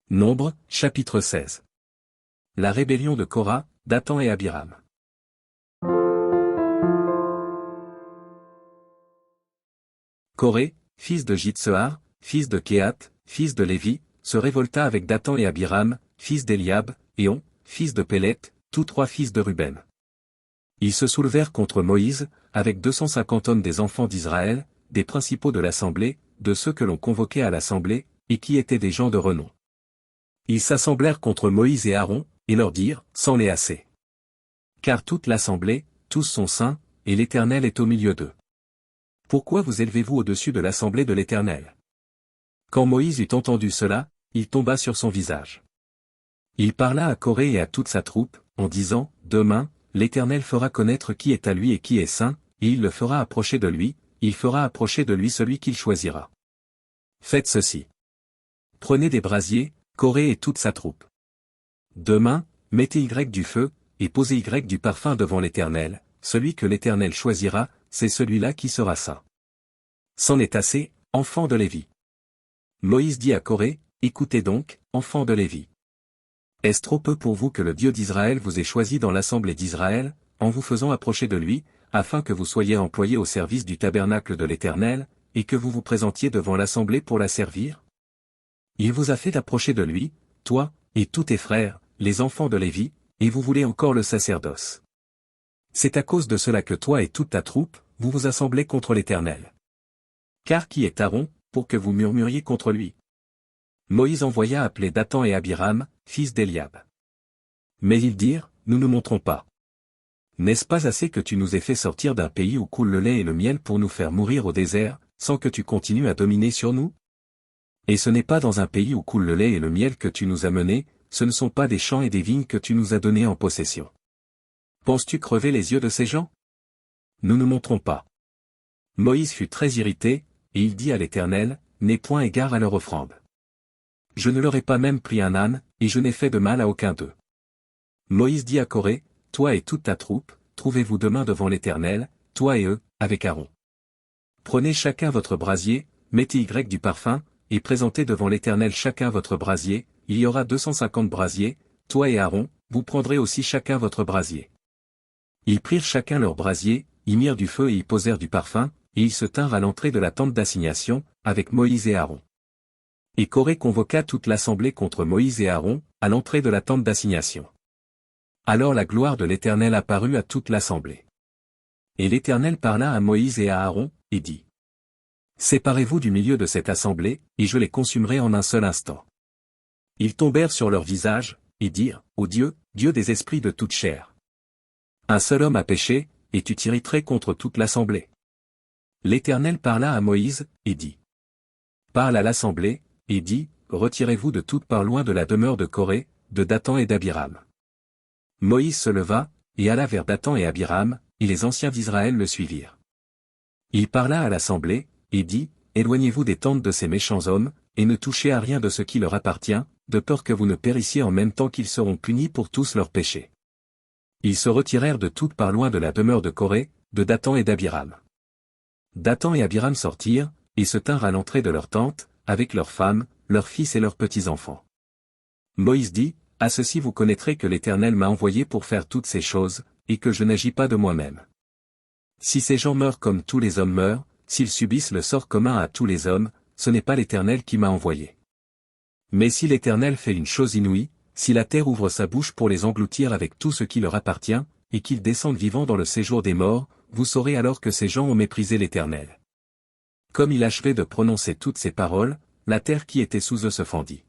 Nombres, chapitre 16. La rébellion de Korah, Dathan et Abiram. Coré, fils de Jitsehar, fils de Kehath, fils de Lévi, se révolta avec Dathan et Abiram, fils d'Eliab, et On, fils de Pélet, tous trois fils de Ruben. Ils se soulevèrent contre Moïse, avec 250 hommes des enfants d'Israël, des principaux de l'assemblée, de ceux que l'on convoquait à l'assemblée, et qui étaient des gens de renom. Ils s'assemblèrent contre Moïse et Aaron, et leur dirent, sans les assez. Car toute l'assemblée, tous sont saints, et l'Éternel est au milieu d'eux. Pourquoi vous élevez-vous au-dessus de l'assemblée de l'Éternel? Quand Moïse eut entendu cela, il tomba sur son visage. Il parla à Coré et à toute sa troupe, en disant, Demain, l'Éternel fera connaître qui est à lui et qui est saint, et il le fera approcher de lui, il fera approcher de lui celui qu'il choisira. Faites ceci. Prenez des brasiers, Coré et toute sa troupe. Demain, mettez du feu, et posez du parfum devant l'Éternel, celui que l'Éternel choisira, c'est celui-là qui sera saint. C'en est assez, enfants de Lévi. Moïse dit à Coré, Écoutez donc, enfants de Lévi. Est-ce trop peu pour vous que le Dieu d'Israël vous ait choisi dans l'assemblée d'Israël, en vous faisant approcher de lui, afin que vous soyez employés au service du tabernacle de l'Éternel, et que vous vous présentiez devant l'assemblée pour la servir? Il vous a fait approcher de lui, toi, et tous tes frères, les enfants de Lévi, et vous voulez encore le sacerdoce. C'est à cause de cela que toi et toute ta troupe, vous vous assemblez contre l'Éternel. Car qui est Aaron, pour que vous murmuriez contre lui? Moïse envoya appeler Dathan et Abiram, fils d'Eliab. Mais ils dirent, Nous ne monterons pas. N'est-ce pas assez que tu nous aies fait sortir d'un pays où coule le lait et le miel pour nous faire mourir au désert, sans que tu continues à dominer sur nous? Et ce n'est pas dans un pays où coule le lait et le miel que tu nous as menés, ce ne sont pas des champs et des vignes que tu nous as donnés en possession. Penses-tu crever les yeux de ces gens? Nous ne monterons pas. Moïse fut très irrité, et il dit à l'Éternel, N'aie point égard à leur offrande. Je ne leur ai pas même pris un âne, et je n'ai fait de mal à aucun d'eux. Moïse dit à Coré, Toi et toute ta troupe, trouvez-vous demain devant l'Éternel, toi et eux, avec Aaron. Prenez chacun votre brasier, mettez du parfum, et présentez devant l'Éternel chacun votre brasier, il y aura 250 brasiers, toi et Aaron, vous prendrez aussi chacun votre brasier. Ils prirent chacun leur brasier, y mirent du feu et y posèrent du parfum, et ils se tinrent à l'entrée de la tente d'assignation, avec Moïse et Aaron. Et Coré convoqua toute l'assemblée contre Moïse et Aaron, à l'entrée de la tente d'assignation. Alors la gloire de l'Éternel apparut à toute l'assemblée. Et l'Éternel parla à Moïse et à Aaron, et dit, Séparez-vous du milieu de cette assemblée, et je les consumerai en un seul instant. Ils tombèrent sur leur visage, et dirent, Ô Dieu, Dieu des esprits de toute chair. Un seul homme a péché, et tu t'irriterais contre toute l'assemblée. L'Éternel parla à Moïse, et dit. Parle à l'assemblée, et dit, Retirez-vous de toute part loin de la demeure de Coré, de Dathan et d'Abiram. Moïse se leva, et alla vers Dathan et Abiram, et les anciens d'Israël le suivirent. Il parla à l'assemblée, et dit, Éloignez-vous des tentes de ces méchants hommes, et ne touchez à rien de ce qui leur appartient, de peur que vous ne périssiez en même temps qu'ils seront punis pour tous leurs péchés. Ils se retirèrent de toute part loin de la demeure de Coré, de Dathan et d'Abiram. Dathan et Abiram sortirent, et se tinrent à l'entrée de leur tente, avec leurs femmes, leurs fils et leurs petits-enfants. Moïse dit, À ceci vous connaîtrez que l'Éternel m'a envoyé pour faire toutes ces choses, et que je n'agis pas de moi-même. Si ces gens meurent comme tous les hommes meurent, s'ils subissent le sort commun à tous les hommes, ce n'est pas l'Éternel qui m'a envoyé. Mais si l'Éternel fait une chose inouïe, si la terre ouvre sa bouche pour les engloutir avec tout ce qui leur appartient, et qu'ils descendent vivants dans le séjour des morts, vous saurez alors que ces gens ont méprisé l'Éternel. Comme il achevait de prononcer toutes ces paroles, la terre qui était sous eux se fendit.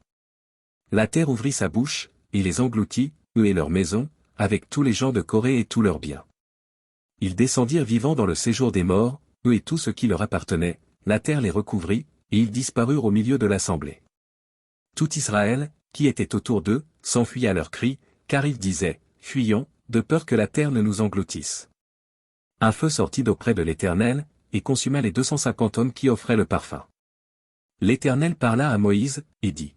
La terre ouvrit sa bouche, et les engloutit, eux et leurs maisons, avec tous les gens de Coré et tous leurs biens. Ils descendirent vivants dans le séjour des morts, eux et tout ce qui leur appartenait, la terre les recouvrit, et ils disparurent au milieu de l'assemblée. Tout Israël, qui était autour d'eux, s'enfuit à leurs cris, car ils disaient, Fuyons, de peur que la terre ne nous engloutisse. Un feu sortit d'auprès de l'Éternel, et consuma les 250 hommes qui offraient le parfum. L'Éternel parla à Moïse, et dit.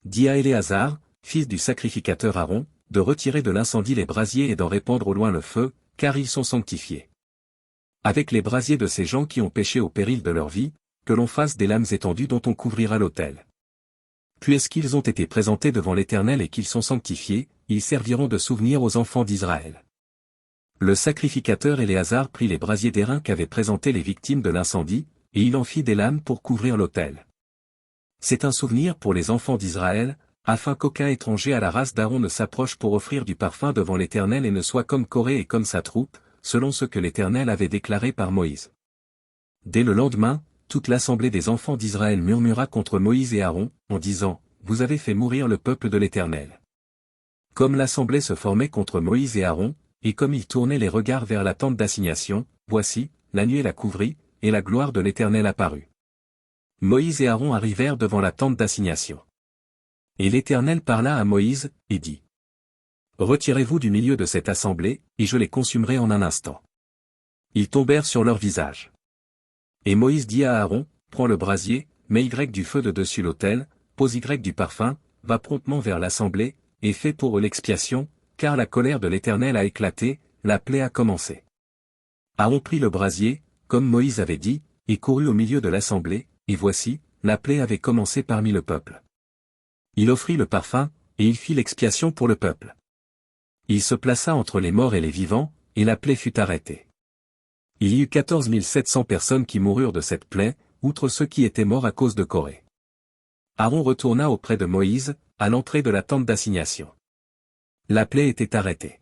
Dis à Éléazar, fils du sacrificateur Aaron, de retirer de l'incendie les brasiers et d'en répandre au loin le feu, car ils sont sanctifiés. Avec les brasiers de ces gens qui ont péché au péril de leur vie, que l'on fasse des lames étendues dont on couvrira l'autel. Puisqu'ils ont été présentés devant l'Éternel et qu'ils sont sanctifiés, ils serviront de souvenir aux enfants d'Israël. Le sacrificateur Éléazar prit les brasiers d'airain qu'avaient présentés les victimes de l'incendie, et il en fit des lames pour couvrir l'autel. C'est un souvenir pour les enfants d'Israël, afin qu'aucun étranger à la race d'Aaron ne s'approche pour offrir du parfum devant l'Éternel et ne soit comme Coré et comme sa troupe, selon ce que l'Éternel avait déclaré par Moïse. Dès le lendemain, toute l'assemblée des enfants d'Israël murmura contre Moïse et Aaron, en disant, « Vous avez fait mourir le peuple de l'Éternel. » Comme l'assemblée se formait contre Moïse et Aaron, et comme ils tournaient les regards vers la tente d'assignation, voici, la nuée la couvrit, et la gloire de l'Éternel apparut. Moïse et Aaron arrivèrent devant la tente d'assignation. Et l'Éternel parla à Moïse, et dit, « Retirez-vous du milieu de cette assemblée, et je les consumerai en un instant. » Ils tombèrent sur leur visage. Et Moïse dit à Aaron, « Prends le brasier, mets Y du feu de dessus l'autel, pose Y du parfum, va promptement vers l'assemblée, et fais pour eux l'expiation, car la colère de l'Éternel a éclaté, la plaie a commencé. » Aaron prit le brasier, comme Moïse avait dit, et courut au milieu de l'assemblée, et voici, la plaie avait commencé parmi le peuple. Il offrit le parfum, et il fit l'expiation pour le peuple. Il se plaça entre les morts et les vivants, et la plaie fut arrêtée. Il y eut 14 700 personnes qui moururent de cette plaie, outre ceux qui étaient morts à cause de Coré. Aaron retourna auprès de Moïse, à l'entrée de la tente d'assignation. La plaie était arrêtée.